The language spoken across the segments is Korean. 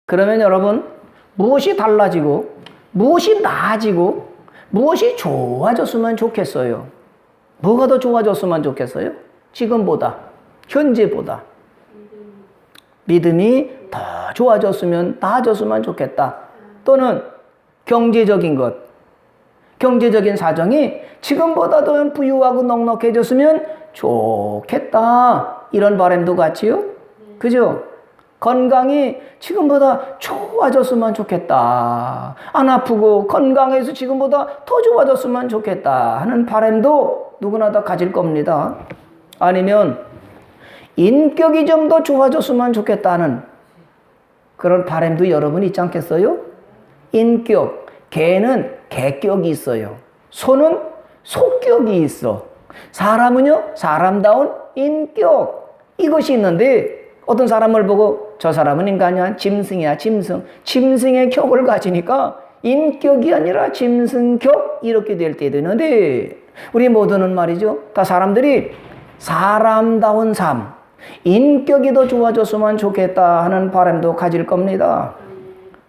그러면 여러분, 무엇이 달라지고 무엇이 나아지고 무엇이 좋아졌으면 좋겠어요? 뭐가 더 좋아졌으면 좋겠어요? 지금보다, 현재보다. 믿음이 더 좋아졌으면, 나아졌으면 좋겠다. 또는 경제적인 것, 경제적인 사정이 지금보다 더 부유하고 넉넉해졌으면 좋겠다. 이런 바람도 같지요? 그죠? 건강이 지금보다 좋아졌으면 좋겠다. 안 아프고 건강해서 지금보다 더 좋아졌으면 좋겠다 하는 바람도 누구나 다 가질 겁니다. 아니면 인격이 좀 더 좋아졌으면 좋겠다는 그런 바람도 여러분 있지 않겠어요? 인격, 개는 개격이 있어요. 소는 속격이 있어. 사람은요, 사람다운 인격, 이것이 있는데 어떤 사람을 보고 저 사람은 인간이야, 짐승이야, 짐승. 짐승의 격을 가지니까 인격이 아니라 짐승격, 이렇게 될 때도 있는데, 우리 모두는 말이죠, 다 사람들이 사람다운 삶, 인격이 더 좋아졌으면 좋겠다 하는 바람도 가질 겁니다.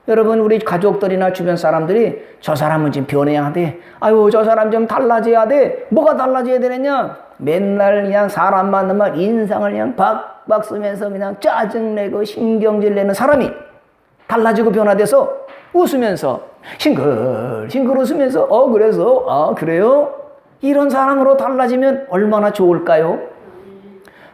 여러분, 우리 가족들이나 주변 사람들이 저 사람은 좀 변해야 돼. 아유, 저 사람 좀 달라져야 돼. 뭐가 달라져야 되느냐? 맨날 그냥 사람 만나면 인상을 그냥 박박 쓰면서 그냥 짜증내고 신경질 내는 사람이 달라지고 변화돼서 웃으면서 싱글싱글 웃으면서 그래서 그래요? 이런 사람으로 달라지면 얼마나 좋을까요?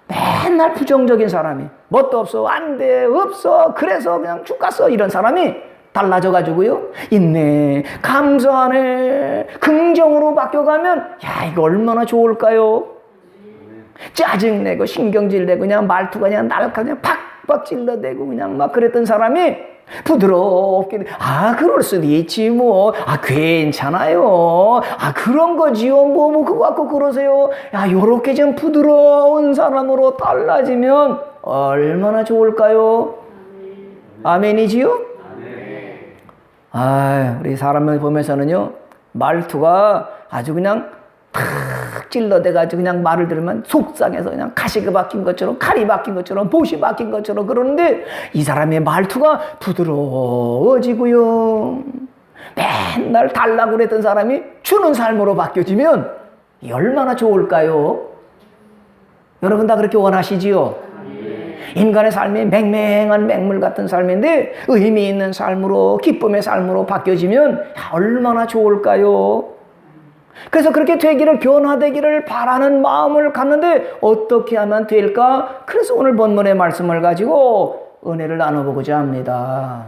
맨날 부정적인 사람이 뭣도 없어, 안 돼, 없어, 그래서 그냥 죽겠어, 이런 사람이 달라져가지고요, 인내, 감사하네, 긍정으로 바뀌어가면 야, 이거 얼마나 좋을까요? 짜증내고 신경질내고 그냥 말투가 그냥 날카 그냥 팍팍 찔러대고 그냥 막 그랬던 사람이 부드럽게 그럴 수도 있지 뭐, 괜찮아요, 그런 거지요, 뭐 그거 갖고 그러세요, 요렇게 좀 부드러운 사람으로 달라지면 얼마나 좋을까요? 아멘이지요? 우리 사람을 보면서는요, 말투가 아주 그냥 탁 찔러대가지고 그냥 말을 들으면 속상해서 그냥 가시가 박힌 것처럼, 칼이 박힌 것처럼, 못이 박힌 것처럼 그러는데, 이 사람의 말투가 부드러워지고요, 맨날 달라고 그랬던 사람이 주는 삶으로 바뀌어지면 얼마나 좋을까요? 여러분 다 그렇게 원하시지요? 인간의 삶이 맹맹한 맹물 같은 삶인데 의미 있는 삶으로, 기쁨의 삶으로 바뀌어지면 얼마나 좋을까요? 그래서 그렇게 되기를, 변화되기를 바라는 마음을 갖는데 어떻게 하면 될까? 그래서 오늘 본문의 말씀을 가지고 은혜를 나눠보고자 합니다.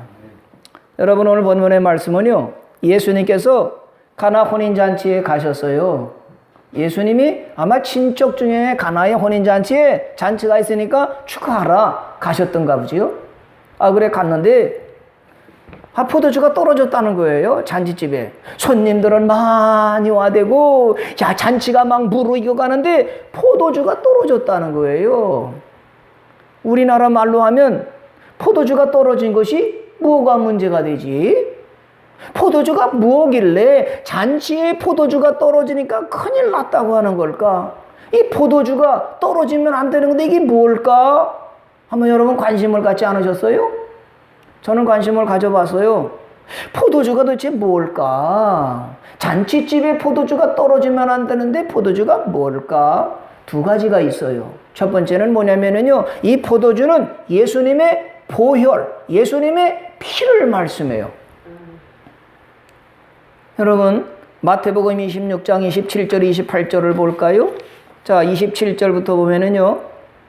여러분, 오늘 본문의 말씀은요, 예수님께서 가나 혼인잔치에 가셨어요. 예수님이 아마 친척 중에 가나의 혼인잔치에 잔치가 있으니까 축하하라 가셨던가 보지요. 그래 갔는데 포도주가 떨어졌다는 거예요. 잔치집에 손님들은 많이 와대고 잔치가 막 무르익어 가는데 포도주가 떨어졌다는 거예요. 우리나라 말로 하면 포도주가 떨어진 것이 뭐가 문제가 되지? 포도주가 뭐길래 잔치에 포도주가 떨어지니까 큰일 났다고 하는 걸까? 이 포도주가 떨어지면 안 되는 건데 이게 뭘까? 한번 여러분 관심을 갖지 않으셨어요? 저는 관심을 가져봤어요. 포도주가 도대체 뭘까? 잔치집에 포도주가 떨어지면 안 되는데 포도주가 뭘까? 두 가지가 있어요. 첫 번째는 뭐냐면요, 이 포도주는 예수님의 보혈, 예수님의 피를 말씀해요. 여러분, 마태복음 26장 27절 28절을 볼까요? 자, 27절부터 보면은요,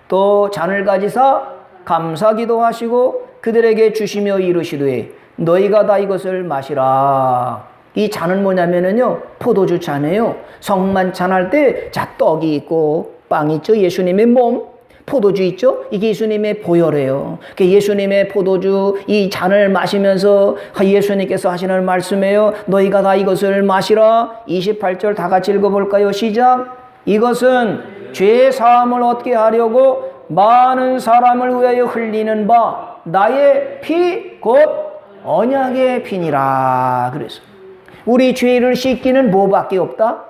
또 잔을 가지사 감사기도 하시고 그들에게 주시며 이르시되 너희가 다 이것을 마시라. 이 잔은 뭐냐면은요, 포도주 잔이에요. 성만찬할 때 떡이 있고 빵이 있죠, 예수님의 몸. 포도주 있죠? 이게 예수님의 보혈이에요. 예수님의 포도주 이 잔을 마시면서 예수님께서 하시는 말씀이에요. 너희가 다 이것을 마시라. 28절 다 같이 읽어볼까요? 시작. 이것은 죄 사함을 얻게 하려고 많은 사람을 위하여 흘리는 바 나의 피 곧 언약의 피니라. 그래서 우리 죄를 씻기는 뭐밖에 없다?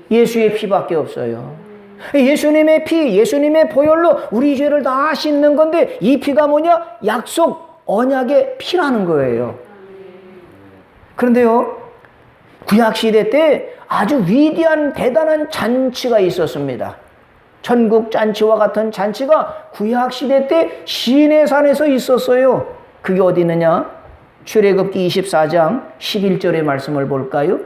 예수의 피밖에 없어요. 예수님의 피, 예수님의 보혈로 우리 죄를 다 씻는 건데 이 피가 뭐냐? 약속, 언약의 피라는 거예요. 그런데요, 구약시대 때 아주 위대한 대단한 잔치가 있었습니다. 천국잔치와 같은 잔치가 구약시대 때 시내산에서 있었어요. 그게 어디 있느냐? 출애굽기 24장 11절의 말씀을 볼까요?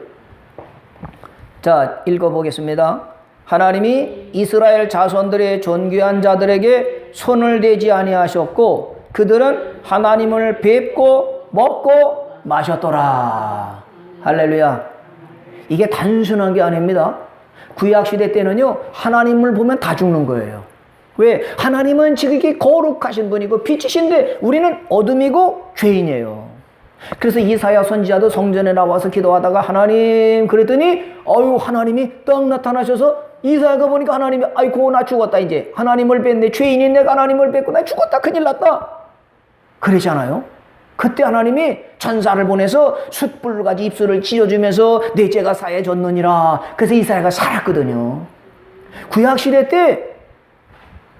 자, 읽어보겠습니다. 하나님이 이스라엘 자손들의 존귀한 자들에게 손을 대지 아니하셨고 그들은 하나님을 뵙고 먹고 마셨더라. 할렐루야. 이게 단순한 게 아닙니다. 구약시대 때는요, 하나님을 보면 다 죽는 거예요. 왜? 하나님은 지극히 거룩하신 분이고 빛이신데 우리는 어둠이고 죄인이에요. 그래서 이사야 선지자도 성전에 나와서 기도하다가 하나님 그랬더니 하나님이 딱 나타나셔서 이사야가 보니까 하나님이 아이고 나 죽었다 이제 하나님을 뵀네 죄인인 내가 하나님을 뵙고 나 죽었다 큰일 났다 그러잖아요. 그때 하나님이 천사를 보내서 숯불가지 입술을 찢어주면서 내 죄가 사해졌느니라. 그래서 이사야가 살았거든요. 구약시대 때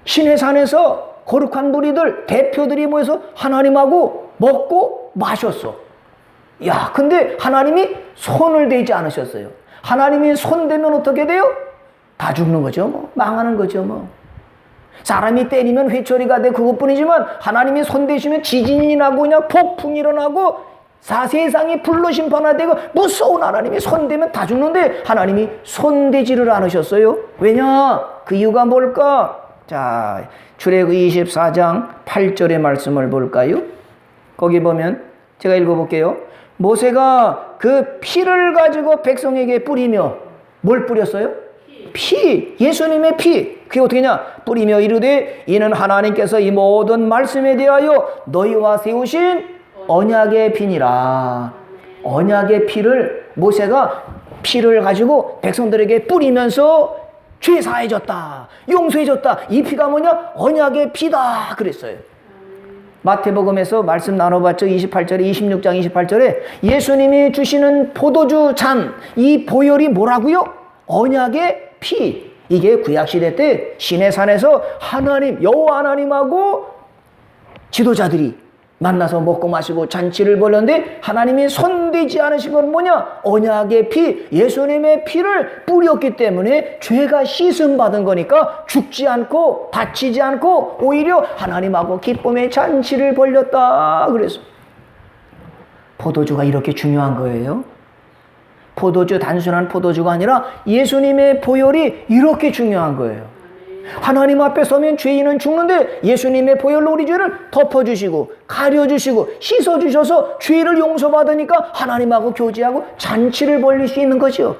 시내산에서 거룩한 무리들 대표들이 모여서 하나님하고 먹고 마셨어. 야, 근데 하나님이 손을 대지 않으셨어요. 하나님이 손 대면 어떻게 돼요? 다 죽는 거죠. 뭐 망하는 거죠. 뭐 사람이 때리면 회초리가 돼 그것뿐이지만 하나님이 손 대시면 지진이 나고 그냥 폭풍이 일어나고 세상이 불로 심판화되고 무서운 하나님이 손 대면 다 죽는데 하나님이 손 대지를 않으셨어요. 왜냐? 그 이유가 뭘까? 자, 출애굽기 24장 8절의 말씀을 볼까요? 거기 보면 제가 읽어볼게요. 모세가 그 피를 가지고 백성에게 뿌리며 뭘 뿌렸어요? 피, 예수님의 피. 그게 어떻게 하냐? 뿌리며 이르되 이는 하나님께서 이 모든 말씀에 대하여 너희와 세우신 언약의 피니라. 언약의 피를 모세가 피를 가지고 백성들에게 뿌리면서 죄 사해졌다, 용서해줬다. 이 피가 뭐냐? 언약의 피다 그랬어요. 마태복음에서 말씀 나눠봤죠. 28절에 26장 28절에 예수님이 주시는 포도주 잔, 이 보혈이 뭐라고요? 언약의 피. 이게 구약시대 때 시내산에서 하나님 여호와 하나님하고 지도자들이 만나서 먹고 마시고 잔치를 벌였는데 하나님이 손대지 않으신 건 뭐냐? 언약의 피, 예수님의 피를 뿌렸기 때문에 죄가 씻음받은 거니까 죽지 않고 다치지 않고 오히려 하나님하고 기쁨의 잔치를 벌였다 그래서 포도주가 이렇게 중요한 거예요. 포도주, 단순한 포도주가 아니라 예수님의 보혈이 이렇게 중요한 거예요. 하나님 앞에 서면 죄인은 죽는데 예수님의 보혈로 우리 죄를 덮어주시고 가려주시고 씻어주셔서 죄를 용서받으니까 하나님하고 교제하고 잔치를 벌릴 수 있는 거죠.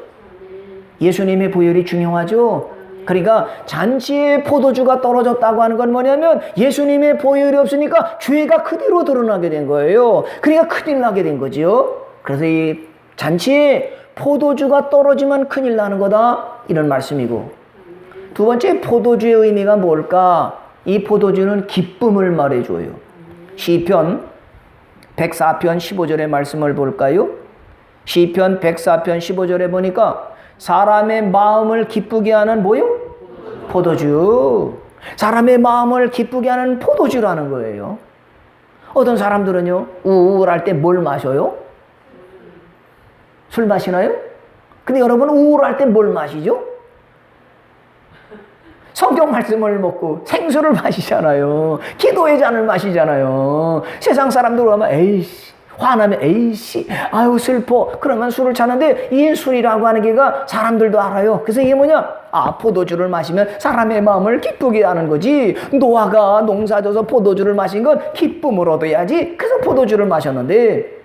예수님의 보혈이 중요하죠. 그러니까 잔치에 포도주가 떨어졌다고 하는 건 뭐냐면 예수님의 보혈이 없으니까 죄가 그대로 드러나게 된 거예요. 그러니까 큰일 나게 된 거죠. 그래서 이 잔치에 포도주가 떨어지면 큰일 나는 거다 이런 말씀이고, 두 번째 포도주의 의미가 뭘까? 이 포도주는 기쁨을 말해줘요. 시편 104편 15절의 말씀을 볼까요? 시편 104편 15절에 보니까 사람의 마음을 기쁘게 하는 뭐요? 포도주. 사람의 마음을 기쁘게 하는 포도주라는 거예요. 어떤 사람들은요, 우울할 때 뭘 마셔요? 술 마시나요? 근데 여러분은 우울할 때 뭘 마시죠? 성경 말씀을 먹고 생수를 마시잖아요. 기도의 잔을 마시잖아요. 세상 사람들 오면 에이씨, 화나면 에이씨, 아유 슬퍼. 그러면 술을 찾는데 이 술이라고 하는 게가 사람들도 알아요. 그래서 이게 뭐냐? 아, 포도주를 마시면 사람의 마음을 기쁘게 하는 거지. 노아가 농사져서 포도주를 마신 건 기쁨을 얻어야지. 그래서 포도주를 마셨는데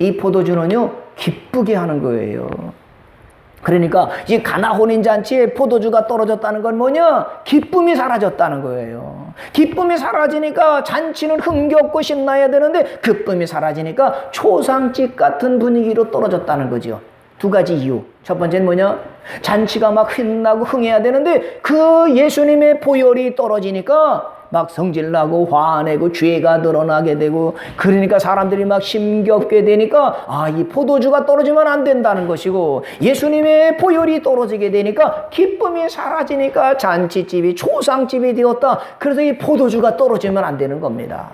이 포도주는요, 기쁘게 하는 거예요. 그러니까 이 가나 혼인잔치에 포도주가 떨어졌다는 건 뭐냐? 기쁨이 사라졌다는 거예요. 기쁨이 사라지니까 잔치는 흥겹고 신나야 되는데 기쁨이 사라지니까 초상집 같은 분위기로 떨어졌다는 거죠. 두 가지 이유. 첫 번째는 뭐냐? 잔치가 막 신나고 흥해야 되는데 그 예수님의 보혈이 떨어지니까 막 성질나고 화내고 죄가 드러나게 되고, 그러니까 사람들이 막 심겹게 되니까 아, 이 포도주가 떨어지면 안 된다는 것이고, 예수님의 보혈이 떨어지게 되니까 기쁨이 사라지니까 잔치집이 초상집이 되었다. 그래서 이 포도주가 떨어지면 안 되는 겁니다.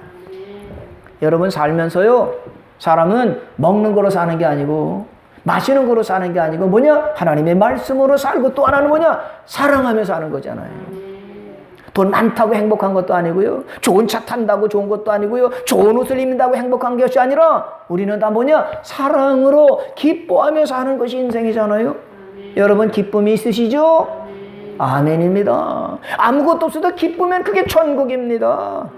여러분 살면서요, 사람은 먹는 거로 사는 게 아니고 마시는 거로 사는 게 아니고 뭐냐? 하나님의 말씀으로 살고 또 하나는 뭐냐? 사랑하며 사는 거잖아요. 돈 많다고 행복한 것도 아니고요, 좋은 차 탄다고 좋은 것도 아니고요, 좋은 옷을 입는다고 행복한 것이 아니라 우리는 다 뭐냐? 사랑으로 기뻐하며 사는 것이 인생이잖아요. 여러분 기쁨이 있으시죠? 아멘입니다. 아무것도 없어도 기쁘면 그게 천국입니다.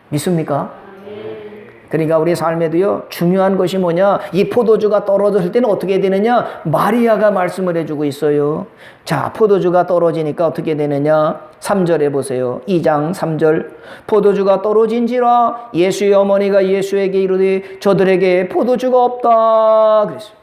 믿습니까? 그러니까 우리 삶에도요, 중요한 것이 뭐냐? 이 포도주가 떨어졌을 때는 어떻게 되느냐? 마리아가 말씀을 해주고 있어요. 자, 포도주가 떨어지니까 어떻게 되느냐? 3절에 보세요. 2장 3절. 포도주가 떨어진지라 예수의 어머니가 예수에게 이르되 저들에게 포도주가 없다 그랬어요.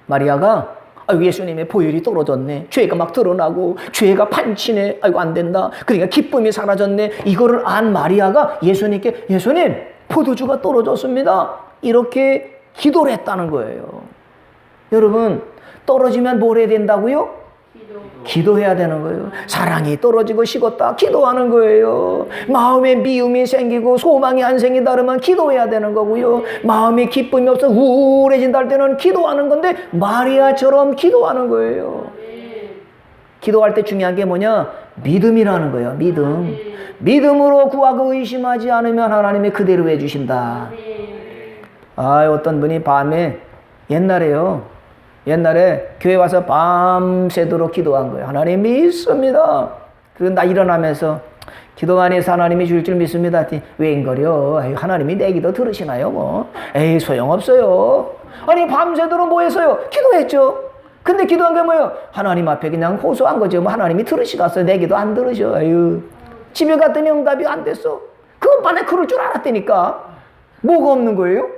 마리아가 예수님의 보혈이 떨어졌네, 죄가 막 드러나고 죄가 판치네, 아이고 안 된다, 그러니까 기쁨이 사라졌네, 이거를 안 마리아가 예수님께 예수님 포도주가 떨어졌습니다 이렇게 기도를 했다는 거예요. 여러분 떨어지면 뭘 해야 된다고요? 기도해야 되는 거예요. 사랑이 떨어지고 식었다, 기도하는 거예요. 마음에 미움이 생기고 소망이 안 생긴다 그러면 기도해야 되는 거고요. 마음에 기쁨이 없어 우울해진다 할 때는 기도하는 건데 마리아처럼 기도하는 거예요. 기도할 때 중요한 게 뭐냐? 믿음이라는 거예요. 믿음. 믿음으로 구하고 의심하지 않으면 하나님이 그대로 해주신다. 어떤 분이 밤에 옛날에 교회 와서 밤새도록 기도한 거예요. 하나님 믿습니다. 그리고 나 일어나면서 기도 안 해서 하나님이 줄 줄 믿습니다. 웬거려? 하나님이 내 기도 들으시나요? 뭐? 에이 소용없어요. 아니 밤새도록 뭐 했어요? 기도했죠. 근데 기도한 게 뭐예요? 하나님 앞에 그냥 호소한 거죠. 뭐 하나님이 들으시겠어요? 내 기도 안 들으셔. 아유, 집에 갔더니 응답이 안 됐어. 그것만에 그럴 줄 알았다니까. 뭐가 없는 거예요?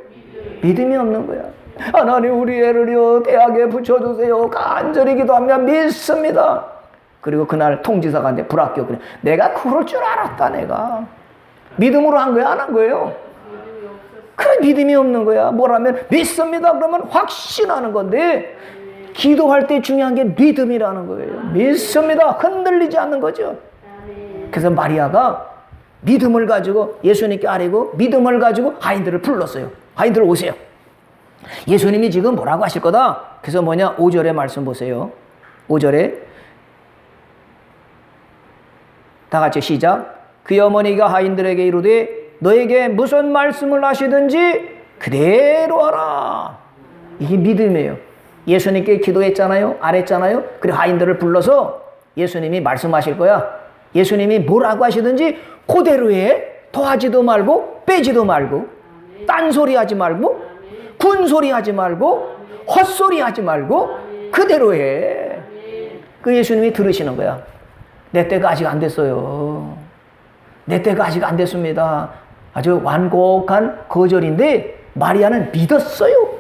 믿음이 없는 거야. 하나님 우리 애를요 대학에 붙여주세요. 간절히 기도하면 믿습니다. 그리고 그날 통지사가 왔는데 불합격. 그래. 내가 그럴 줄 알았다. 내가 믿음으로 한 거야 안 한 거예요? 그래, 믿음이 없는 거야. 뭐라면 믿습니다 그러면 확신하는 건데 기도할 때 중요한 게 믿음이라는 거예요. 믿습니다. 흔들리지 않는 거죠. 그래서 마리아가 믿음을 가지고 예수님께 아뢰고 믿음을 가지고 하인들을 불렀어요. 하인들 오세요. 예수님이 지금 뭐라고 하실 거다? 그래서 5절의 말씀 보세요. 5절에 다 같이 시작. 그의 어머니가 하인들에게 이르되 너에게 무슨 말씀을 하시든지 그대로 하라. 이게 믿음이에요. 예수님께 기도했잖아요. 아랬잖아요. 그리고 하인들을 불러서 예수님이 말씀하실 거야. 예수님이 뭐라고 하시든지 그대로 해. 더하지도 말고 빼지도 말고 딴소리 하지 말고 군소리 하지 말고 헛소리 하지 말고 그대로 해. 그 예수님이 들으시는 거야. 내 때가 아직 안 됐어요. 내 때가 아직 안 됐습니다. 아주 완곡한 거절인데 마리아는 믿었어요.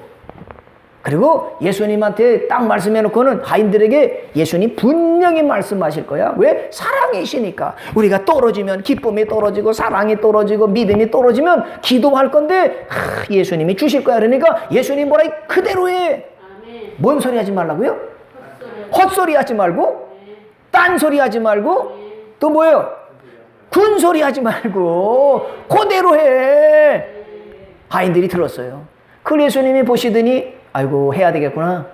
그리고 예수님한테 딱 말씀해놓고는 하인들에게 예수님 분명히 말씀하실 거야. 왜? 사랑이시니까. 우리가 떨어지면 기쁨이 떨어지고 사랑이 떨어지고 믿음이 떨어지면 기도할 건데 예수님이 주실 거야. 그러니까 예수님 뭐라 그대로 해. 뭔 소리 하지 말라고요? 헛소리 하지 말고 딴소리 하지 말고 또 뭐예요? 군소리 하지 말고 그대로 해. 하인들이 들었어요. 그 예수님이 보시더니 아이고 해야 되겠구나.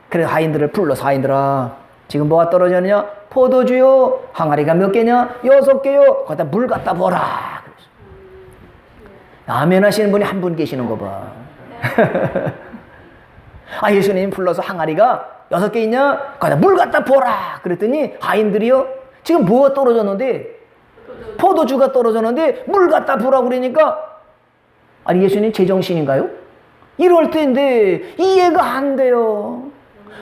그래서 하인들을 불러서 하인들아 지금 뭐가 떨어졌냐? 포도주요. 항아리가 몇 개냐? 6개요. 거기다 물 갖다 보라. 아멘 하시는 분이 한 분 계시는 거 봐. 예수님 불러서 항아리가 6개 있냐? 거기다 물 갖다 보라. 그랬더니 하인들이요. 지금 뭐가 떨어졌는데? 포도주가 떨어졌는데 물 갖다 보라 그러니까 아니 예수님 제정신인가요? 이럴 때인데 이해가 안 돼요.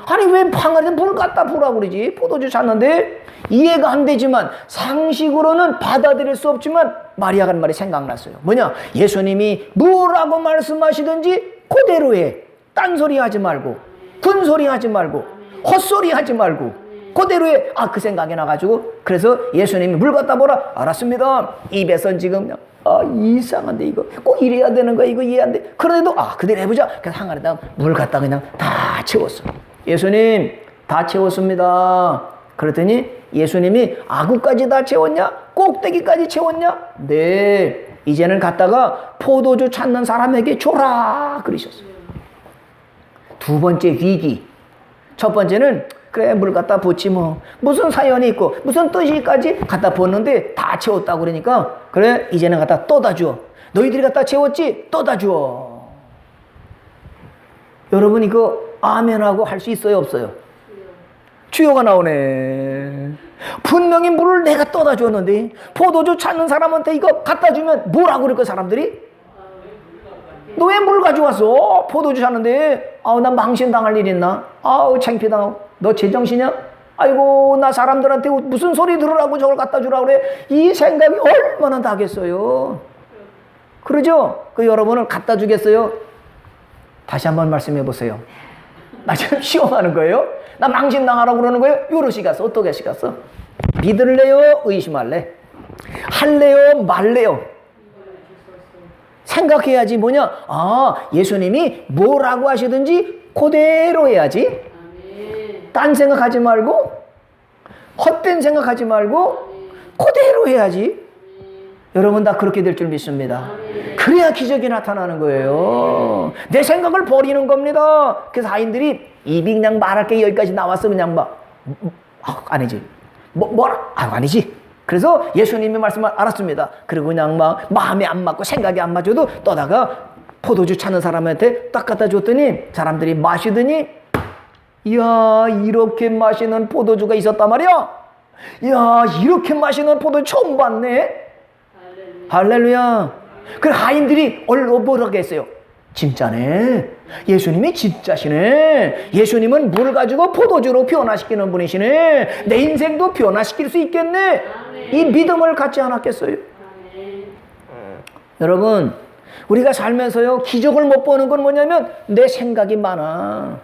아니 왜 항아리에 물 갖다 부라고 그러지? 포도주 샀는데 이해가 안 되지만 상식으로는 받아들일 수 없지만 마리아가 한 말이 생각났어요. 뭐냐? 예수님이 뭐라고 말씀하시든지 그대로 해. 딴소리 하지 말고 군소리 하지 말고 헛소리 하지 말고 그대로 해. 그 생각이 나가지고 그래서 예수님이 물 갖다 보라. 알았습니다. 입에선 지금 이상한데 이거 꼭 이래야 되는 거야. 이거 이해 안 돼. 그런데도 그대로 해보자. 그래서 항아리에다 물 갖다 그냥 다 채웠어. 예수님 다 채웠습니다. 그랬더니 예수님이 아구까지 다 채웠냐? 꼭대기까지 채웠냐? 네. 이제는 갔다가 포도주 찾는 사람에게 줘라 그러셨어요. 두 번째 위기. 첫 번째는 그래 물 갖다 붓지 뭐 무슨 사연이 있고 무슨 뜻이까지 갖다 붓는데 다 채웠다고 그러니까 그래 이제는 갖다 떠다 줘. 너희들이 갖다 채웠지? 떠다 줘. 여러분 이거 아멘하고 할 수 있어요 없어요? 주여가 나오네. 분명히 물을 내가 떠다 줬는데 포도주 찾는 사람한테 이거 갖다 주면 뭐라고 그럴까 사람들이? 너 왜 물 가져왔어? 포도주 찾는데 아우 나 망신당할 일 있나? 아우 창피당하고 너 제정신이야? 아이고 나 사람들한테 무슨 소리 들으라고 저걸 갖다 주라 그래. 이 생각이 얼마나 나겠어요. 그러죠? 그 여러분을 갖다 주겠어요? 다시 한번 말씀해 보세요. 나 지금 시험하는 거예요? 나 망신당하라고 그러는 거예요? 요러시 갔어? 어떻게 시갔어? 믿을래요? 의심할래? 할래요? 말래요? 생각해야지 뭐냐? 아 예수님이 뭐라고 하시든지 그대로 해야지. 딴 생각하지 말고 헛된 생각하지 말고 그대로 해야지. 여러분 다 그렇게 될 줄 믿습니다. 그래야 기적이 나타나는 거예요. 내 생각을 버리는 겁니다. 그래서 하인들이 입이 그냥 말할 게 여기까지 나왔어 그냥 막 아니지 뭐라 아니지. 그래서 예수님의 말씀을 알았습니다. 그리고 그냥 막 마음에 안 맞고 생각이 안 맞아도 떠다가 포도주 찾는 사람한테 딱 갖다 줬더니 사람들이 마시더니 이야 이렇게 마시는 포도주가 있었단 말이야. 이야 이렇게 마시는 포도주 처음 봤네. 할렐루야. 그 하인들이 뭐라고 했어요? 진짜네. 예수님이 진짜시네. 예수님은 물을 가지고 포도주로 변화시키는 분이시네. 내 인생도 변화시킬 수 있겠네. 이 믿음을 갖지 않았겠어요? 여러분 우리가 살면서요 기적을 못 보는 건 뭐냐면 내 생각이 많아.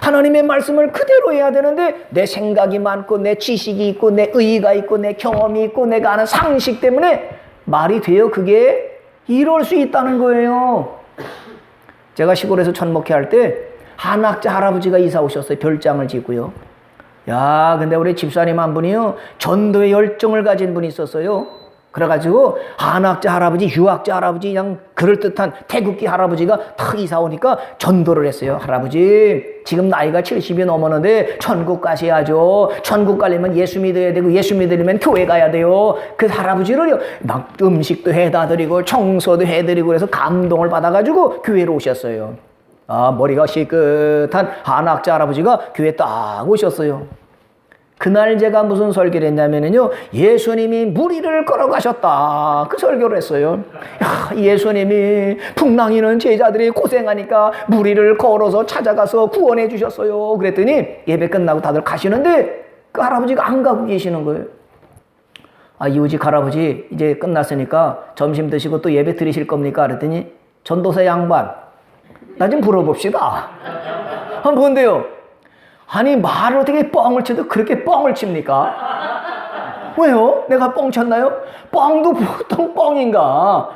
하나님의 말씀을 그대로 해야 되는데 내 생각이 많고 내 지식이 있고 내 의의가 있고 내 경험이 있고 내가 아는 상식 때문에 말이 돼요. 그게 이럴 수 있다는 거예요. 제가 시골에서 천목회 할 때 한학자 할아버지가 이사 오셨어요. 별장을 짓고요. 야 근데 우리 집사님 한 분이요 전도의 열정을 가진 분이 있었어요. 그래가지고 한학자 할아버지 유학자 할아버지 그냥 그럴듯한 태극기 할아버지가 탁 이사 오니까 전도를 했어요. 할아버지 지금 나이가 70이 넘었는데 천국 가셔야죠. 천국 가려면 예수 믿어야 되고 예수 믿으려면 교회 가야 돼요. 그 할아버지를요 막 음식도 해다 드리고 청소도 해드리고 그래서 감동을 받아가지고 교회로 오셨어요. 머리가 시끗한 한학자 할아버지가 교회에 딱 오셨어요. 그날 제가 무슨 설교를 했냐면요 예수님이 무리를 걸어가셨다 그 설교를 했어요. 예수님이 풍랑이는 제자들이 고생하니까 무리를 걸어서 찾아가서 구원해 주셨어요. 그랬더니 예배 끝나고 다들 가시는데 그 할아버지가 안 가고 계시는 거예요. 이우직 할아버지 이제 끝났으니까 점심 드시고 또 예배 드리실 겁니까? 그랬더니 전도사 양반 나 좀 물어봅시다. 뭔데요? 아니 말을 어떻게 뻥을 쳐도 그렇게 뻥을 칩니까? 왜요? 내가 뻥 쳤나요? 뻥도 보통 뻥인가?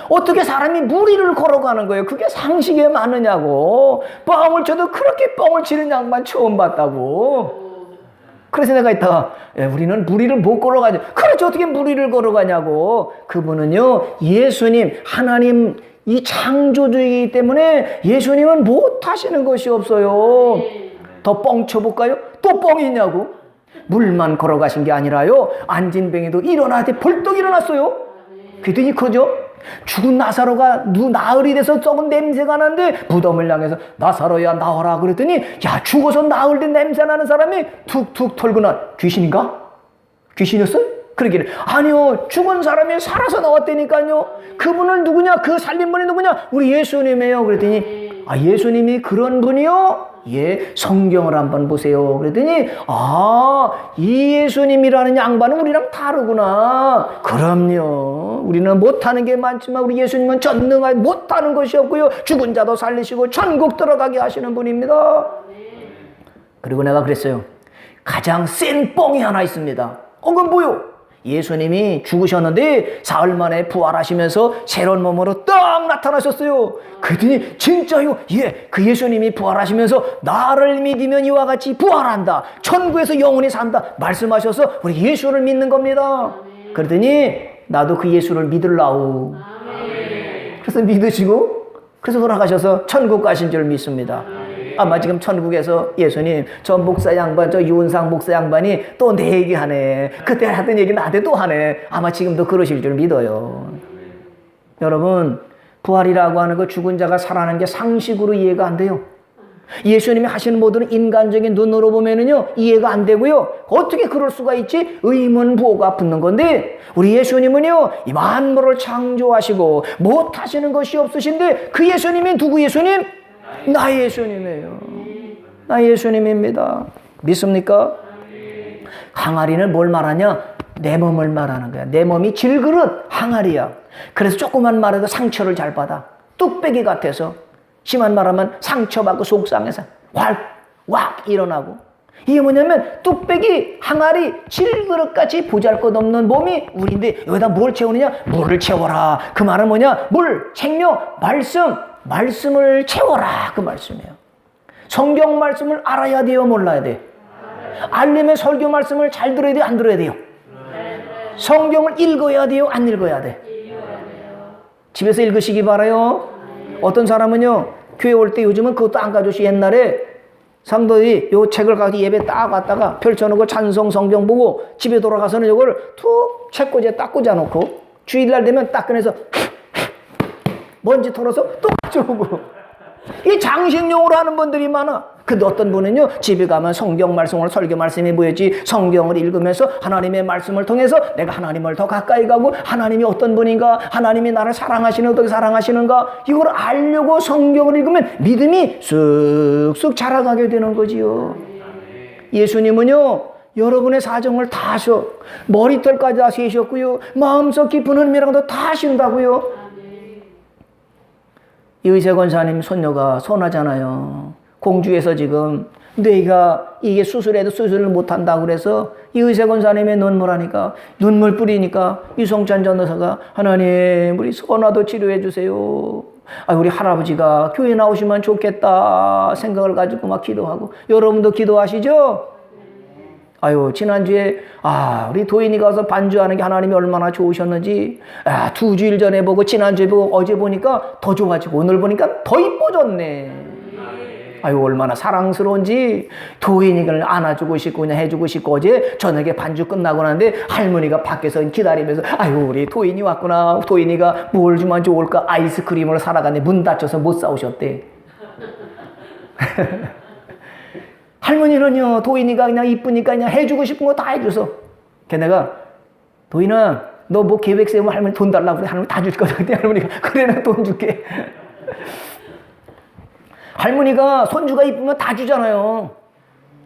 어떻게 사람이 무리를 걸어가는 거예요? 그게 상식에 맞느냐고. 뻥을 쳐도 그렇게 뻥을 치는 양반 처음 봤다고. 그래서 내가 이따가 우리는 무리를 못 걸어가죠. 그렇죠. 어떻게 무리를 걸어가냐고. 그분은요 예수님 하나님 이 창조주이기 때문에 예수님은 못하시는 것이 없어요. 더 뻥 쳐볼까요? 또 뻥이 있냐고. 물만 걸어가신 게 아니라요 앉은 병에도 일어나한테 벌떡 일어났어요. 그랬더니 그죠? 죽은 나사로가 나흘이 돼서 썩은 냄새가 나는데 무덤을 향해서 나사로야 나와라 그랬더니 야 죽어서 나흘 된 냄새 나는 사람이 툭툭 털고 난 귀신인가? 귀신이었어요? 그러기를 아니요 죽은 사람이 살아서 나왔다니까요. 그분을 누구냐? 그 살린 분이 누구냐? 우리 예수님이에요. 그랬더니 예수님이 그런 분이요? 예, 성경을 한번 보세요. 그랬더니 이 예수님이라는 양반은 우리랑 다르구나. 그럼요. 우리는 못하는 게 많지만 우리 예수님은 전능하게 못하는 것이 없고요. 죽은 자도 살리시고 천국 들어가게 하시는 분입니다. 그리고 내가 그랬어요. 가장 센 뻥이 하나 있습니다. 그건 뭐요? 예수님이 죽으셨는데 사흘 만에 부활하시면서 새로운 몸으로 딱 나타나셨어요. 그랬더니 진짜요? 예, 그 예수님이 부활하시면서 나를 믿으면 이와 같이 부활한다. 천국에서 영원히 산다. 말씀하셔서 우리 예수를 믿는 겁니다. 그랬더니 나도 그 예수를 믿으려고. 그래서 믿으시고 그래서 돌아가셔서 천국 가신 줄 믿습니다. 아마 지금 천국에서 예수님 저 목사 양반 저 유은상 목사 양반이 또 내 얘기하네. 그때 하던 얘기 나한테 또 하네. 아마 지금도 그러실 줄 믿어요. 여러분 부활이라고 하는 거 죽은 자가 살아나는 게 상식으로 이해가 안 돼요. 예수님이 하시는 모든 인간적인 눈으로 보면은요 이해가 안 되고요. 어떻게 그럴 수가 있지? 의문부호가 붙는 건데 우리 예수님은요 이 만물을 창조하시고 못하시는 것이 없으신데 그 예수님이 누구 예수님? 나의 예수님이에요. 나의 예수님입니다. 믿습니까? 항아리는 뭘 말하냐? 내 몸을 말하는 거야. 내 몸이 질그릇 항아리야. 그래서 조그만 말해도 상처를 잘 받아. 뚝배기 같아서 심한 말하면 상처받고 속상해서 왈 일어나고. 이게 뭐냐면 뚝배기 항아리 질그릇같이 보잘것없는 몸이 우리인데 여기다 뭘 채우느냐? 물을 채워라. 그 말은 뭐냐? 물, 생명, 말씀을 채워라. 그 말씀이에요. 성경 말씀을 알아야 돼요? 몰라야 돼? 알려면 설교 말씀을 잘 들어야 돼요? 안 들어야 돼요? 성경을 읽어야 돼요? 안 읽어야 돼? 집에서 읽으시기 바라요. 어떤 사람은요 교회 올 때 요즘은 그것도 안 가져오시. 옛날에 상도들이 요 책을 가지고 예배 딱 왔다가 펼쳐놓고 찬송 성경 보고 집에 돌아가서는 이걸 툭 책꽂이에 딱 꽂아놓고 주일날 되면 딱 꺼내서 먼지 털어서 또 가져오고. 이게 장식용으로 하는 분들이 많아. 근데 어떤 분은요 집에 가면 성경 말씀으로 설교 말씀이 뭐였지 성경을 읽으면서 하나님의 말씀을 통해서 내가 하나님을 더 가까이 가고 하나님이 어떤 분인가 하나님이 나를 사랑하시는 어떻게 사랑하시는가 이걸 알려고 성경을 읽으면 믿음이 쑥쑥 자라가게 되는 거지요. 예수님은요 여러분의 사정을 다 아셔. 머리털까지 다 세셨고요 마음속 깊은 은밀한 다 아신다고요. 이의세 권사님 손녀가 손하잖아요. 공주에서 지금 뇌가 이게 수술해도 수술을 못한다고 그래서 이의세 권사님의 눈물 하니까 눈물 뿌리니까 유성찬 전도사가 하나님 우리 손아도 치료해 주세요. 우리 할아버지가 교회 나오시면 좋겠다 생각을 가지고 막 기도하고. 여러분도 기도하시죠? 지난주에 우리 도인이가 와서 반주하는 게 하나님이 얼마나 좋으셨는지 2주일 전에 보고 지난주에 보고 어제 보니까 더 좋아지고 오늘 보니까 더 이뻐졌네. 얼마나 사랑스러운지. 도인이를 안아주고 싶고 그냥 해주고 싶고 어제 저녁에 반주 끝나고 나는데 할머니가 밖에서 기다리면서 우리 도인이 왔구나. 도인이가 뭘 주면 좋을까 아이스크림을 사러 갔는데 문 닫혀서 못 사오셨대. 할머니는요 도인이가 그냥 이쁘니까 그냥 해주고 싶은 거 다 해줘서 걔네가 도인아 너 뭐 계획 세우면 할머니 돈 달라고 그래. 할머니 다 줄 거다. 그때 할머니가 그래 나 돈 줄게. 할머니가 손주가 이쁘면 다 주잖아요.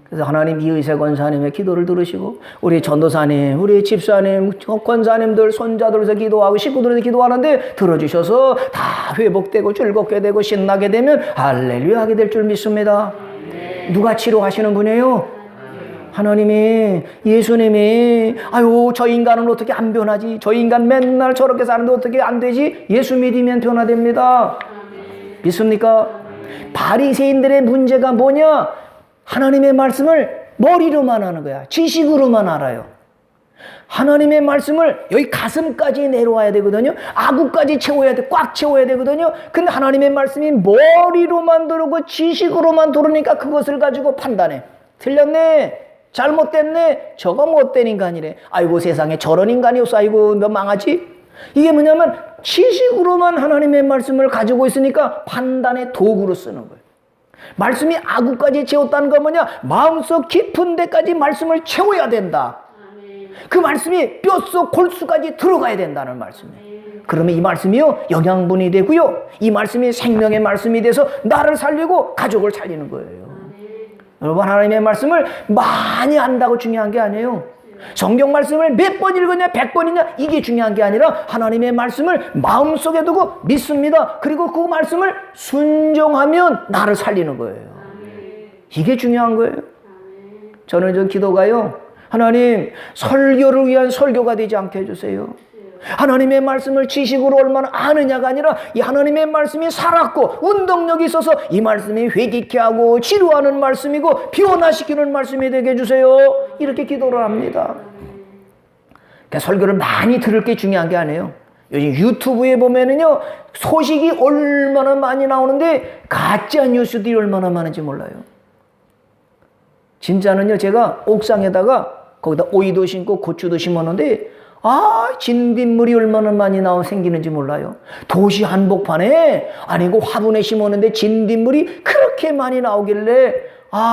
그래서 하나님 이의세 권사님의 기도를 들으시고 우리 전도사님 우리 집사님 권사님들 손자들에서 기도하고 식구들에서 기도하는데 들어주셔서 다 회복되고 즐겁게 되고 신나게 되면 할렐루야 하게 될 줄 믿습니다. 누가 치료하시는 분이에요? 하나님이. 예수님이. 저 인간은 어떻게 안 변하지? 저 인간 맨날 저렇게 사는데 어떻게 안 되지? 예수 믿으면 변화됩니다. 믿습니까? 바리새인들의 문제가 뭐냐? 하나님의 말씀을 머리로만 하는 거야. 지식으로만 알아요. 하나님의 말씀을 여기 가슴까지 내려와야 되거든요. 아구까지 채워야 돼. 꽉 채워야 되거든요. 근데 하나님의 말씀이 머리로만 들어오고 지식으로만 들으니까 그것을 가지고 판단해. 틀렸네. 잘못됐네. 저거 못된 인간이래. 세상에 저런 인간이 없어. 너 망하지? 이게 뭐냐면 지식으로만 하나님의 말씀을 가지고 있으니까 판단의 도구로 쓰는 거예요. 말씀이 아구까지 채웠다는 건 뭐냐? 마음속 깊은 데까지 말씀을 채워야 된다. 그 말씀이 뼛속 골수까지 들어가야 된다는 말씀이에요. 그러면 이 말씀이요 영양분이 되고요 이 말씀이 생명의 말씀이 돼서 나를 살리고 가족을 살리는 거예요. 여러분 하나님의 말씀을 많이 안다고 중요한 게 아니에요. 성경 말씀을 몇 번 읽었냐 100번이냐 이게 중요한 게 아니라 하나님의 말씀을 마음속에 두고 믿습니다. 그리고 그 말씀을 순종하면 나를 살리는 거예요. 이게 중요한 거예요. 저는 저 기도가요 하나님, 설교를 위한 설교가 되지 않게 해주세요. 하나님의 말씀을 지식으로 얼마나 아느냐가 아니라 이 하나님의 말씀이 살았고 운동력이 있어서 이 말씀이 회개케 하고 치료하는 말씀이고 변화시키는 말씀이 되게 해주세요. 이렇게 기도를 합니다. 그러니까 설교를 많이 들을 게 중요한 게 아니에요. 요즘 유튜브에 보면은요, 소식이 얼마나 많이 나오는데 가짜 뉴스들이 얼마나 많은지 몰라요. 진짜는요, 제가 옥상에다가 거기다 오이도 심고 고추도 심었는데 진딧물이 얼마나 많이 생기는지 몰라요. 도시 한복판에 아니고 화분에 심었는데 진딧물이 그렇게 많이 나오길래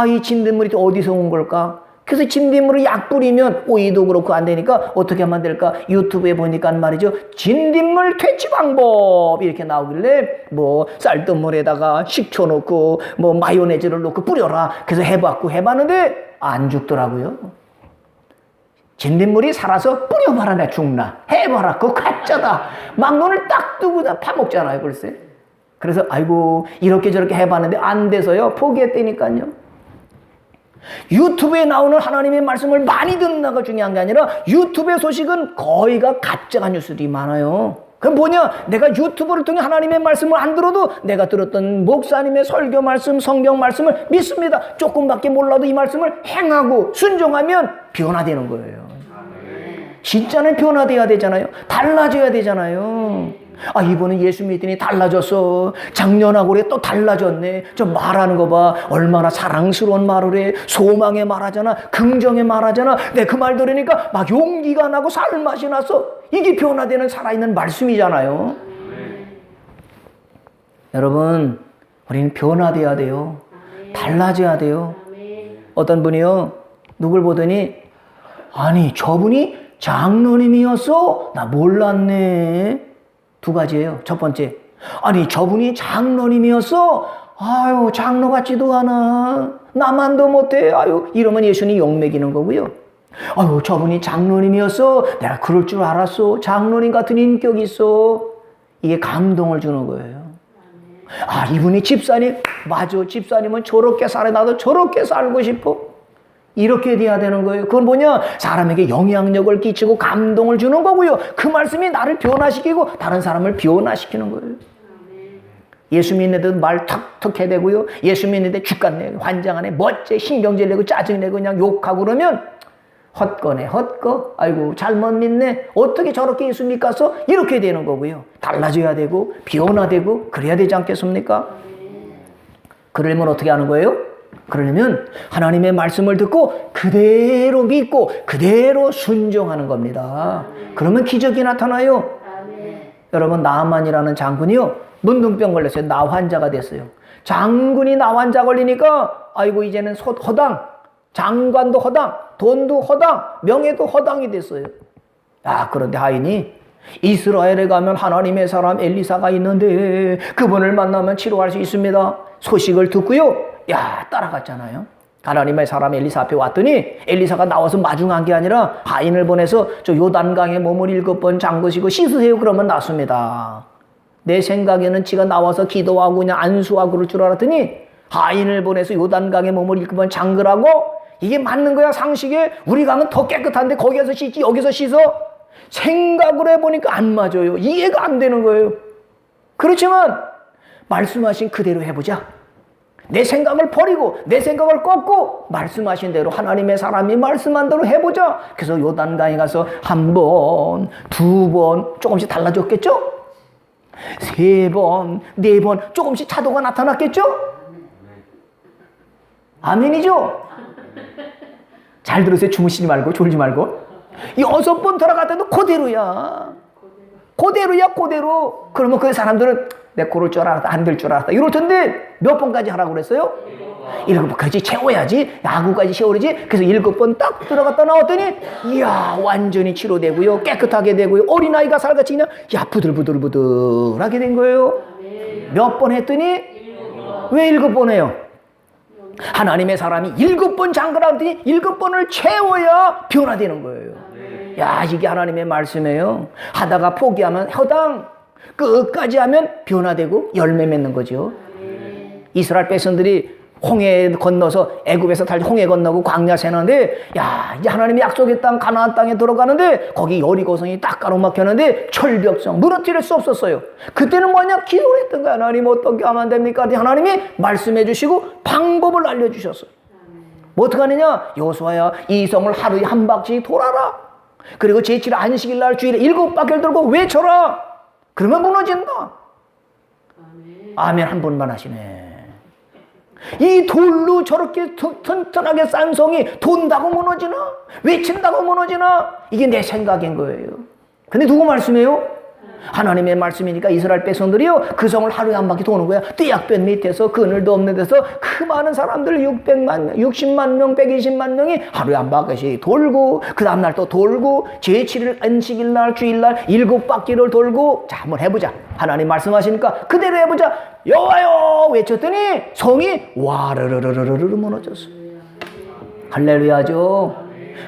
이 진딧물이 또 어디서 온 걸까? 그래서 진딧물을 약 뿌리면 오이도 그렇고 안 되니까 어떻게 하면 될까? 유튜브에 보니까 말이죠. 진딧물 퇴치 방법 이렇게 나오길래 뭐 쌀뜨물에다가 식초 넣고 뭐 마요네즈를 넣고 뿌려라. 그래서 해봤는데 안 죽더라고요. 진딧물이 살아서 뿌려봐라 내 죽나. 해봐라 그거 가짜다. 막 눈을 딱 뜨고 다 파먹잖아요 글쎄. 그래서 아이고 이렇게 저렇게 해봤는데 안 돼서요 포기했다니까요. 유튜브에 나오는 하나님의 말씀을 많이 듣는다가 중요한 게 아니라 유튜브의 소식은 거의가 가짜가 뉴스들이 많아요. 그럼 뭐냐? 내가 유튜브를 통해 하나님의 말씀을 안 들어도 내가 들었던 목사님의 설교 말씀, 성경 말씀을 믿습니다. 조금밖에 몰라도 이 말씀을 행하고 순종하면 변화되는 거예요. 진짜는 변화돼야 되잖아요. 달라져야 되잖아요. 이번엔 예수 믿더니 달라졌어. 작년하고 그래 또 달라졌네. 저 말하는 거 봐. 얼마나 사랑스러운 말을 해. 소망의 말하잖아. 긍정의 말하잖아. 내 그 말 들으니까 막 용기가 나고 살맛이 났어. 이게 변화되는 살아있는 말씀이잖아요. 여러분, 우리는 변화돼야 돼요. 달라져야 돼요. 어떤 분이요, 누굴 보더니 아니 저분이 장로님이었어? 나 몰랐네. 두 가지예요. 첫 번째, 아니 저분이 장로님이었어? 아유 장로 같지도 않아. 나만도 못해. 이러면 예수님 욕먹이는 거고요. 아유 저분이 장로님이었어? 내가 그럴 줄 알았어. 장로님 같은 인격이 있어. 이게 감동을 주는 거예요. 이분이 집사님, 맞아 집사님은 저렇게 살아. 나도 저렇게 살고 싶어. 이렇게 돼야 되는 거예요. 그건 뭐냐? 사람에게 영향력을 끼치고 감동을 주는 거고요. 그 말씀이 나를 변화시키고 다른 사람을 변화시키는 거예요. 예수 믿는데도 말 턱턱 해대고요. 예수 믿는데 죽겠네. 환장하네. 멋져. 신경질 내고 짜증내고 그냥 욕하고 그러면 헛거네. 헛거. 아이고 잘못 믿네. 어떻게 저렇게 예수 믿겠어? 이렇게 되는 거고요. 달라져야 되고 변화되고 그래야 되지 않겠습니까? 그러려면 어떻게 하는 거예요? 그러려면 하나님의 말씀을 듣고 그대로 믿고 그대로 순종하는 겁니다. 그러면 기적이 나타나요. 여러분 나만이라는 장군이요 문둥병 걸렸어요. 나 환자가 됐어요. 장군이 나 환자 걸리니까 아이고 이제는 허당, 장관도 허당, 돈도 허당, 명예도 허당이 됐어요. 그런데 하인이 이스라엘에 가면 하나님의 사람 엘리사가 있는데 그분을 만나면 치료할 수 있습니다. 소식을 듣고요. 따라갔잖아요. 하나님의 사람 엘리사 앞에 왔더니 엘리사가 나와서 마중한 게 아니라 하인을 보내서 저 요단강에 몸을 7번 잠그시고 씻으세요. 그러면 낫습니다. 내 생각에는 지가 나와서 기도하고 그냥 안수하고 그럴 줄 알았더니 하인을 보내서 요단강에 몸을 7번 잠그라고. 이게 맞는 거야 상식에? 우리 강은 더 깨끗한데 거기에서 씻지 여기서 씻어? 생각을 해보니까 안 맞아요. 이해가 안 되는 거예요. 그렇지만 말씀하신 그대로 해보자. 내 생각을 버리고 내 생각을 꺾고 말씀하신 대로 하나님의 사람이 말씀한 대로 해보자. 그래서 요단강에 가서 1번, 2번 조금씩 달라졌겠죠? 3번, 4번 조금씩 차도가 나타났겠죠? 아멘이죠? 잘 들으세요. 주무시지 말고 졸지 말고. 6번 들어갔다도 그대로야. 그대로. 그러면 그 사람들은 내 고를 줄 알았다, 안 될 줄 알았다 이럴 텐데 몇 번까지 하라고 그랬어요? 7번까지 채워야지. 야구까지 채워야지. 그래서 7번 딱 들어갔다 나왔더니 이야 완전히 치료되고요. 깨끗하게 되고요. 어린아이가 살같이 그냥 부들부들하게 된 거예요. 몇 번 했더니 왜 7번 해요? 하나님의 사람이 7번 잠그라 했더니 7번을 채워야 변화되는 거예요. 이게 하나님의 말씀이에요. 하다가 포기하면 허당, 끝까지 하면 변화되고 열매 맺는 거죠. 이스라엘 백성들이 홍해 건너서 애굽에서 달리 홍해 건너고 광야 새는데 야 이제 하나님이 약속의 땅 가나안 땅에 들어가는데 거기 여리고성이 딱 가로막혔는데 철벽성 무너뜨릴 수 없었어요. 그때는 뭐냐 기도를 했던 거야. 하나님 어떻게 하면 됩니까? 하나님이 말씀해 주시고 방법을 알려주셨어요. 뭐 어떻게 하느냐? 여호수아야 이 성을 하루에 한 바퀴 돌아라. 그리고 제7일 안식일 날 주일에 7바퀴를 돌고 외쳐라. 그러면 무너진다. 아멘 한 번만 하시네. 이 돌로 저렇게 튼튼하게 싼 성이 돈다고 무너지나? 외친다고 무너지나? 이게 내 생각인 거예요. 근데 누구 말씀이에요? 하나님의 말씀이니까 이스라엘 백성들이요 그 성을 하루에 한 바퀴 도는 거야. 떼약볕 밑에서 그늘도 없는 데서 그 많은 사람들 600만, 60만 명, 120만 명이 하루에 한 바퀴씩 돌고 그 다음날 또 돌고 제7일 안식일 날 주일날 7바퀴를 돌고 자 한번 해보자. 하나님 말씀하시니까 그대로 해보자. 여호와여 외쳤더니 성이 와르르르르르 무너졌어. 할렐루야죠.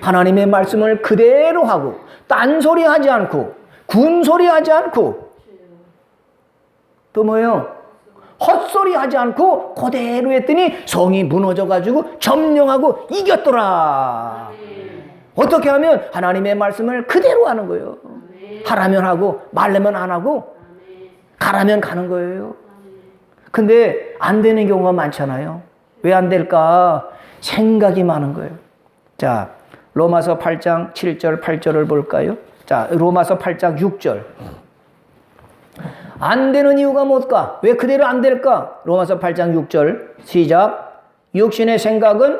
하나님의 말씀을 그대로 하고 딴소리 하지 않고 군소리 하지 않고 또 뭐예요? 헛소리 하지 않고 그대로 했더니 성이 무너져가지고 점령하고 이겼더라. 어떻게 하면 하나님의 말씀을 그대로 하는 거예요. 하라면 하고 말려면 안 하고 가라면 가는 거예요. 근데 안 되는 경우가 많잖아요. 왜 안 될까? 생각이 많은 거예요. 자, 로마서 8장 7절 8절을 볼까요? 자, 로마서 8장 6절. 안 되는 이유가 뭘까? 왜 그대로 안 될까? 로마서 8장 6절 시작. 육신의 생각은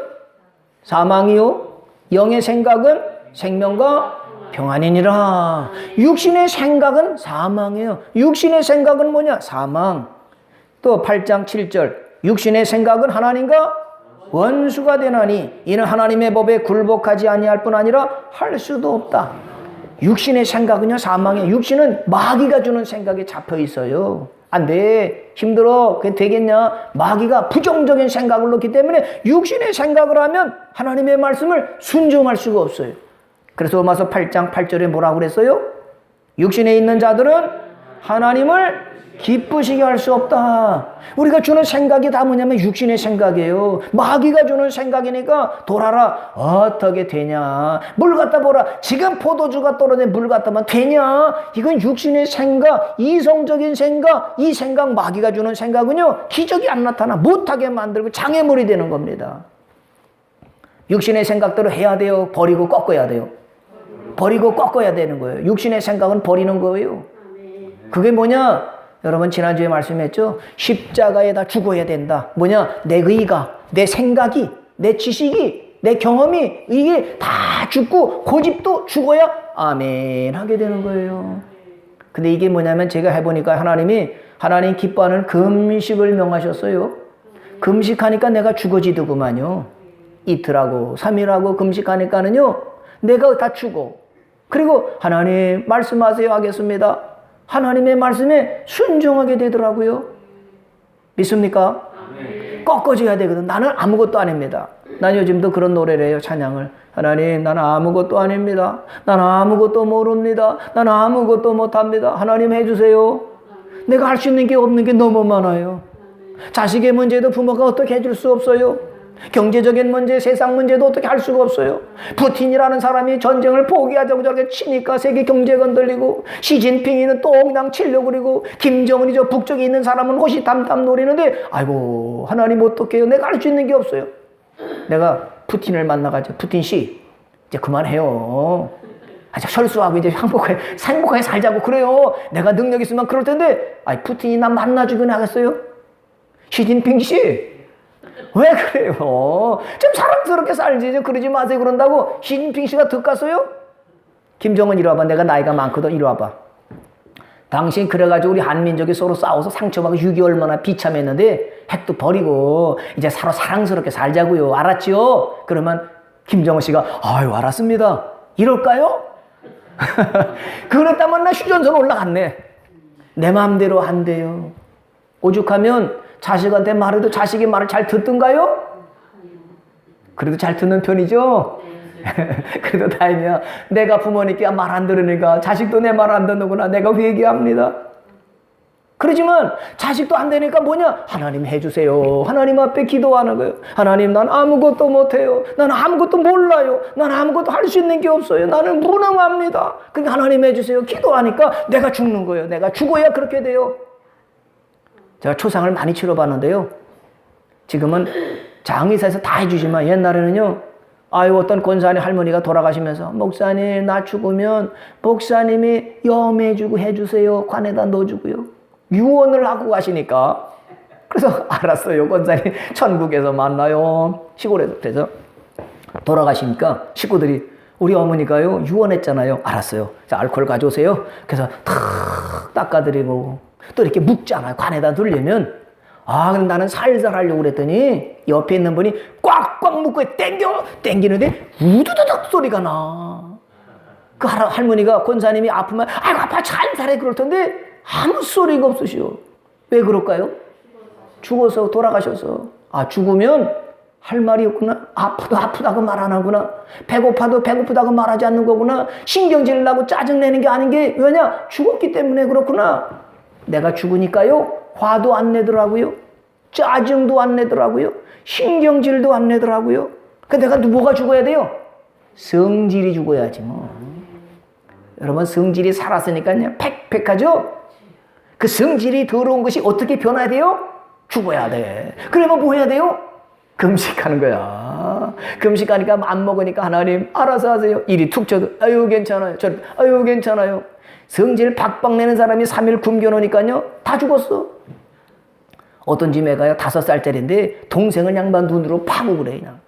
사망이요 영의 생각은 생명과 평안이니라. 육신의 생각은 사망이에요. 육신의 생각은 뭐냐? 사망. 또 8장 7절 육신의 생각은 하나님과 원수가 되나니 이는 하나님의 법에 굴복하지 아니할 뿐 아니라 할 수도 없다. 육신의 생각은요 사망이에요. 육신은 마귀가 주는 생각에 잡혀 있어요. 안 돼. 힘들어. 그게 되겠냐? 마귀가 부정적인 생각을 놓기 때문에 육신의 생각을 하면 하나님의 말씀을 순종할 수가 없어요. 그래서 로마서 8장 8절에 뭐라고 그랬어요? 육신에 있는 자들은 하나님을 기쁘시게 할 수 없다. 우리가 주는 생각이 다 뭐냐면 육신의 생각이에요. 마귀가 주는 생각이니까 돌아라. 어떻게 되냐? 물 갖다 보라. 지금 포도주가 떨어진 물 갖다만 되냐? 이건 육신의 생각, 이성적인 생각. 이 생각 마귀가 주는 생각은요 기적이 안 나타나 못하게 만들고 장애물이 되는 겁니다. 육신의 생각대로 해야 돼요? 버리고 꺾어야 돼요? 버리고 꺾어야 되는 거예요. 육신의 생각은 버리는 거예요. 그게 뭐냐? 여러분 지난주에 말씀했죠? 십자가에다 죽어야 된다. 뭐냐? 내 의가, 내 생각이, 내 지식이, 내 경험이 이게 다 죽고 고집도 죽어야 아멘 하게 되는 거예요. 근데 이게 뭐냐면 제가 해보니까 하나님 기뻐하는 금식을 명하셨어요. 금식하니까 내가 죽어지더구만요. 이틀하고 3일하고 금식하니까는요 내가 다 죽어. 그리고 하나님 말씀하세요 하겠습니다. 하나님의 말씀에 순종하게 되더라고요. 믿습니까? 꺾어져야 되거든. 나는 아무것도 아닙니다. 난 요즘도 그런 노래를 해요. 찬양을. 하나님 나는 아무것도 아닙니다. 나는 아무것도 모릅니다. 나는 아무것도 못합니다. 하나님 해주세요. 내가 할 수 있는 게 없는 게 너무 많아요. 자식의 문제도 부모가 어떻게 해줄 수 없어요. 경제적인 문제, 세상 문제도 어떻게 할 수가 없어요. 푸틴이라는 사람이 전쟁을 포기하자고 저렇게 치니까 세계 경제가 흔들리고 시진핑이는 또 그냥 치려고 그러고 김정은이 저 북쪽에 있는 사람은 호시탐탐 노리는데 아이고 하나님 어떡해요. 내가 할 수 있는 게 없어요. 내가 푸틴을 만나가지고 푸틴 씨 이제 그만해요. 철수하고 이제 행복하게 살자고 그래요. 내가 능력 있으면 그럴 텐데 푸틴이 나 만나주긴 하겠어요? 시진핑 씨 왜 그래요? 좀 사랑스럽게 살지. 좀 그러지 마세요. 그런다고 시진핑 씨가 득갔어요? 김정은 이리 와봐. 내가 나이가 많거든. 이리 와봐. 당신 그래가지고 우리 한민족이 서로 싸워서 상처받고 6개월만에 비참했는데 핵도 버리고 이제 서로 사랑스럽게 살자고요. 알았지요? 그러면 김정은 씨가 아유 알았습니다. 이럴까요? 그랬다면 나 휴전선 올라갔네. 내 마음대로 안 돼요. 오죽하면 자식한테 말해도 자식이 말을 잘 듣던가요? 그래도 잘 듣는 편이죠? 그래도 다행이야. 내가 부모님께 말 안 들으니까 자식도 내 말 안 듣는구나. 내가 회개합니다. 그러지만 자식도 안 되니까 뭐냐? 하나님 해주세요. 하나님 앞에 기도하는 거예요. 하나님, 난 아무것도 못해요. 난 아무것도 몰라요. 난 아무것도 할 수 있는 게 없어요. 나는 무능합니다. 그러니까 하나님 해주세요. 기도하니까 내가 죽는 거예요. 내가 죽어야 그렇게 돼요. 제가 초상을 많이 치러봤는데요. 지금은 장의사에서 다 해주지만 옛날에는요. 어떤 권사님 할머니가 돌아가시면서 목사님 나 죽으면 목사님이 염해주고 해주세요. 관에다 넣어주고요. 유언을 하고 가시니까 그래서 알았어요. 권사님 천국에서 만나요. 시골에서 그래서 돌아가시니까 식구들이 우리 어머니가요 유언했잖아요. 알았어요. 자, 알코올 가져오세요. 그래서 탁 닦아드리고 또 이렇게 묵잖아요. 관에다 넣으려면 그럼 나는 살살 하려고 그랬더니 옆에 있는 분이 꽉꽉 묶고 땡기는데 우두두둑 소리가 나. 그 할머니가 권사님이 아프면 아이고 아파 살살해 그럴 텐데 아무 소리가 없으시오. 왜 그럴까요? 죽어서 돌아가셔서. 죽으면 할 말이 없구나. 아프도 아프다고 말 안 하구나. 배고파도 배고프다고 말하지 않는 거구나. 신경질 나고 짜증내는 게 아닌 게 왜냐? 죽었기 때문에 그렇구나. 내가 죽으니까요 화도 안 내더라고요. 짜증도 안 내더라고요. 신경질도 안 내더라고요. 내가 뭐가 죽어야 돼요? 성질이 죽어야지 뭐. 여러분 성질이 살았으니까 그냥 팩팩하죠? 그 성질이 더러운 것이 어떻게 변해야 돼요? 죽어야 돼. 그러면 뭐 해야 돼요? 금식하는 거야. 금식하니까 안 먹으니까 하나님 알아서 하세요. 이리 툭 쳐도 아유 괜찮아요. 아유 괜찮아요. 성질 박박 내는 사람이 3일 굶겨놓으니까요 다 죽었어. 어떤 집에 가요 5살짜리인데 동생은 양반 눈으로 파고 그래 그냥.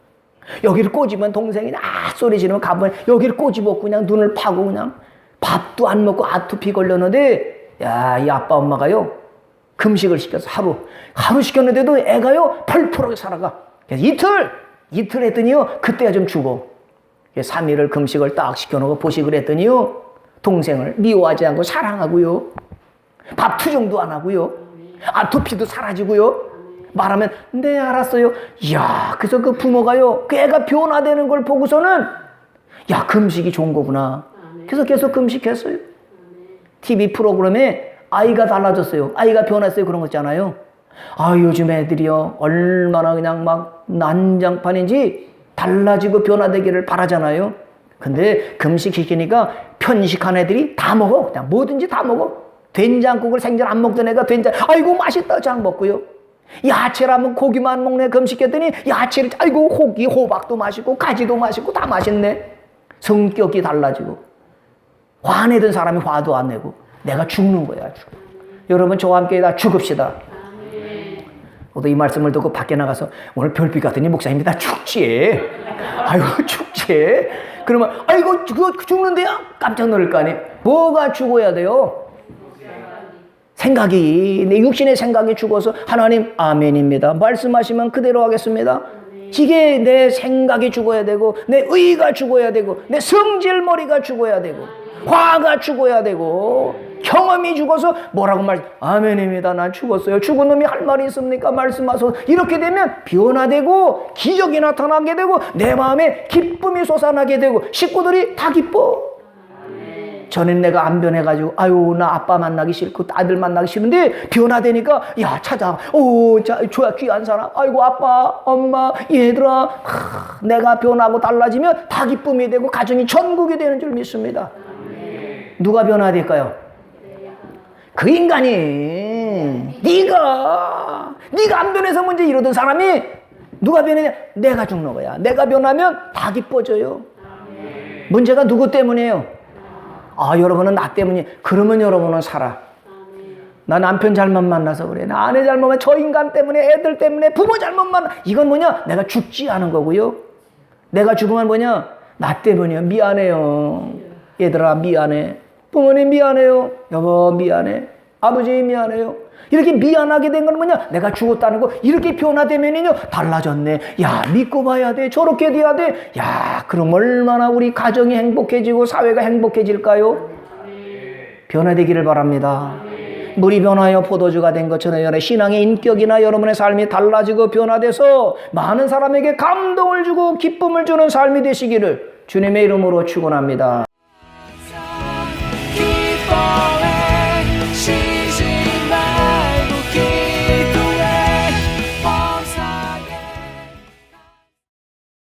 여기를 꼬집으면 동생이 소리 지르면 가보면 여기를 꼬집었고 그냥 눈을 파고 그냥 밥도 안 먹고 아토피 걸렸는데 이 아빠 엄마가요 금식을 시켜서 하루 시켰는데도 애가요 펄펄하게 살아가. 그래서 이틀 했더니요 그때야 좀 죽어. 3일을 금식을 딱 시켜놓고 보식을 했더니요 동생을 미워하지 않고 사랑하고요. 밥 투정도 안 하고요. 아토피도 사라지고요. 말하면 네 알았어요. 이야 그래서 그 부모가요 그 애가 변화되는 걸 보고서는 금식이 좋은 거구나. 그래서 계속 금식했어요. TV 프로그램에 아이가 달라졌어요. 아이가 변했어요. 그런 거 있잖아요. 요즘 애들이요 얼마나 그냥 막 난장판인지 달라지고 변화되기를 바라잖아요. 근데 금식시키니까 편식한 애들이 다 먹어. 그냥 뭐든지 다 먹어. 된장국을 생전 안 먹던 애가 된장 아이고 맛있다 장 먹고요. 야채라면 고기만 먹네 금식했더니 야채를 아이고 고기 호박도 맛있고 가지도 맛있고 다 맛있네. 성격이 달라지고 화내던 사람이 화도 안 내고 내가 죽는 거야. 여러분 저와 함께 다 죽읍시다. 저도 이 말씀을 듣고 밖에 나가서 오늘 별빛 같으니 목사님이 다 죽지. 아이고 죽지. 그러면 아이고 죽는데요? 깜짝 놀랄 거 아니에요. 뭐가 죽어야 돼요? 생각이 내 육신의 생각이 죽어서 하나님 아멘입니다. 말씀하시면 그대로 하겠습니다. 이게 내 생각이 죽어야 되고 내 의가 죽어야 되고 내 성질머리가 죽어야 되고 화가 죽어야 되고 경험이 죽어서 뭐라고 아멘입니다. 난 죽었어요. 죽은 놈이 할 말이 있습니까? 말씀하소서. 이렇게 되면 변화되고 기적이 나타나게 되고 내 마음에 기쁨이 솟아나게 되고 식구들이 다 기뻐. 전엔 내가 안 변해가지고 나 아빠 만나기 싫고 아들 만나기 싫은데 변화되니까 찾아 저야 귀한 사람 아이고 아빠 엄마 얘들아 내가 변하고 달라지면 다 기쁨이 되고 가정이 천국이 되는 줄 믿습니다. 누가 변화될까요? 그 인간이 네가 안 변해서 문제 이러던 사람이 누가 변해? 내가 죽는 거야. 내가 변하면 다 기뻐져요. 문제가 누구 때문이에요? 여러분은 나 때문이에요. 그러면 여러분은 살아. 나 남편 잘못 만나서 그래. 나 아내 잘못 만나. 저 인간 때문에 애들 때문에 부모 잘못 만나. 이건 뭐냐? 내가 죽지 않은 거고요. 내가 죽으면 뭐냐? 나 때문이야. 미안해요. 얘들아 미안해. 부모님 미안해요. 여보 미안해. 아버지 미안해요. 이렇게 미안하게 된 건 뭐냐? 내가 죽었다는 거. 이렇게 변화되면요 달라졌네. 믿고 봐야 돼. 저렇게 돼야 돼. 그럼 얼마나 우리 가정이 행복해지고 사회가 행복해질까요? 변화되기를 바랍니다. 물이 변하여 포도주가 된 것처럼 여러분의 신앙의 인격이나 여러분의 삶이 달라지고 변화돼서 많은 사람에게 감동을 주고 기쁨을 주는 삶이 되시기를 주님의 이름으로 축원합니다.